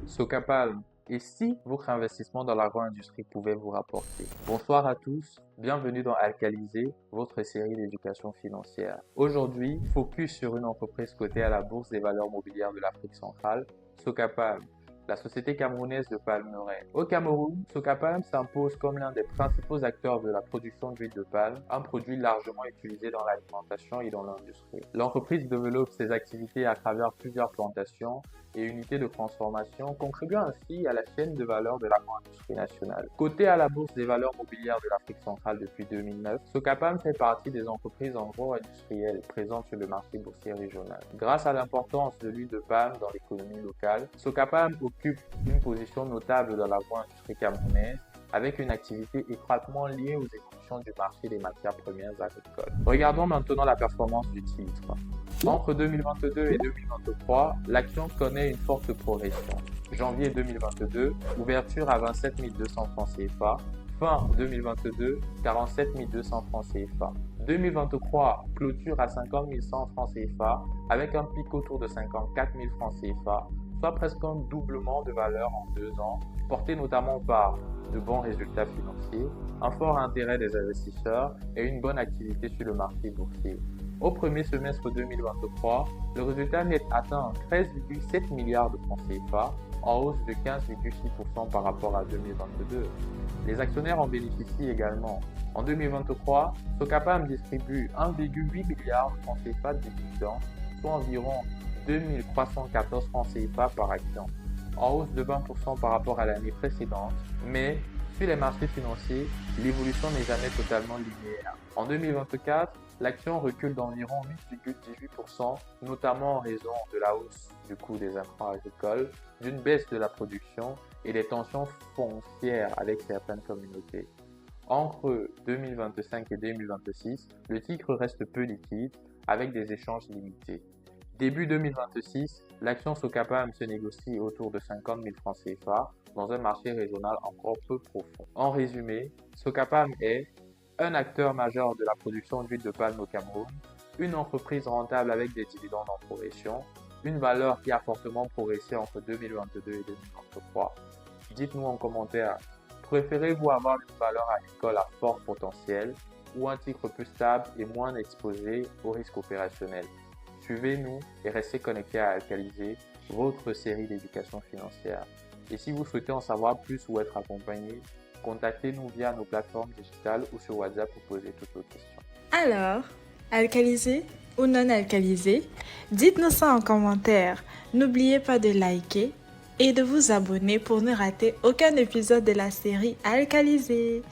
Socapalm, et si votre investissement dans l'agro-industrie pouvait vous rapporter? Bonsoir à tous, bienvenue dans Alcalisé, votre série d'éducation financière. Aujourd'hui, focus sur une entreprise cotée à la Bourse des valeurs mobilières de l'Afrique centrale, Socapalm, la société camerounaise de palmeraie. Au Cameroun, Socapalm s'impose comme l'un des principaux acteurs de la production d'huile de palme, un produit largement utilisé dans l'alimentation et dans l'industrie. L'entreprise développe ses activités à travers plusieurs plantations et unités de transformation, contribuant ainsi à la chaîne de valeur de l'agro-industrie nationale. Cotée à la Bourse des valeurs mobilières de l'Afrique centrale depuis 2009, Socapalm fait partie des entreprises agro-industrielles présentes sur le marché boursier régional. Grâce à l'importance de l'huile de palme dans l'économie locale, Socapalm occupe une position notable dans l'agro-industrie camerounaise, avec une activité étroitement liée aux évolutions du marché des matières premières agricoles. Regardons maintenant la performance du titre. Entre 2022 et 2023, l'action connaît une forte progression. Janvier 2022, ouverture à 27 200 francs CFA. Fin 2022, 47 200 francs CFA. 2023, clôture à 50 100 francs CFA avec un pic autour de 54 000 francs CFA, soit presque un doublement de valeur en 2 ans, porté notamment par de bons résultats financiers, un fort intérêt des investisseurs et une bonne activité sur le marché boursier. Au premier semestre 2023, le résultat net atteint 13,7 milliards de francs CFA, en hausse de 15,6% par rapport à 2022. Les actionnaires en bénéficient également. En 2023, Socapalm distribue 1,8 milliard de francs CFA de dividendes, soit environ 2314 francs CFA par action, en hausse de 20% par rapport à l'année précédente, mais sur les marchés financiers, l'évolution n'est jamais totalement linéaire. En 2024, l'action recule d'environ 8,18%, notamment en raison de la hausse du coût des intrants agricoles, d'une baisse de la production et des tensions foncières avec certaines communautés. Entre 2025 et 2026, le titre reste peu liquide, avec des échanges limités. Début 2026, l'action Socapalm se négocie autour de 50 000 francs CFA dans un marché régional encore peu profond. En résumé, Socapalm est un acteur majeur de la production d'huile de palme au Cameroun, une entreprise rentable avec des dividendes en progression, une valeur qui a fortement progressé entre 2022 et 2023. Dites-nous en commentaire, préférez-vous avoir une valeur agricole à fort potentiel ou un titre plus stable et moins exposé aux risques opérationnels? Suivez-nous et restez connectés à Alcalisé, votre série d'éducation financière. Et si vous souhaitez en savoir plus ou être accompagné, contactez-nous via nos plateformes digitales ou sur WhatsApp pour poser toutes vos questions. Alors, alcalisé ou non alcalisé? Dites-nous ça en commentaire. N'oubliez pas de liker et de vous abonner pour ne rater aucun épisode de la série Alcalisé.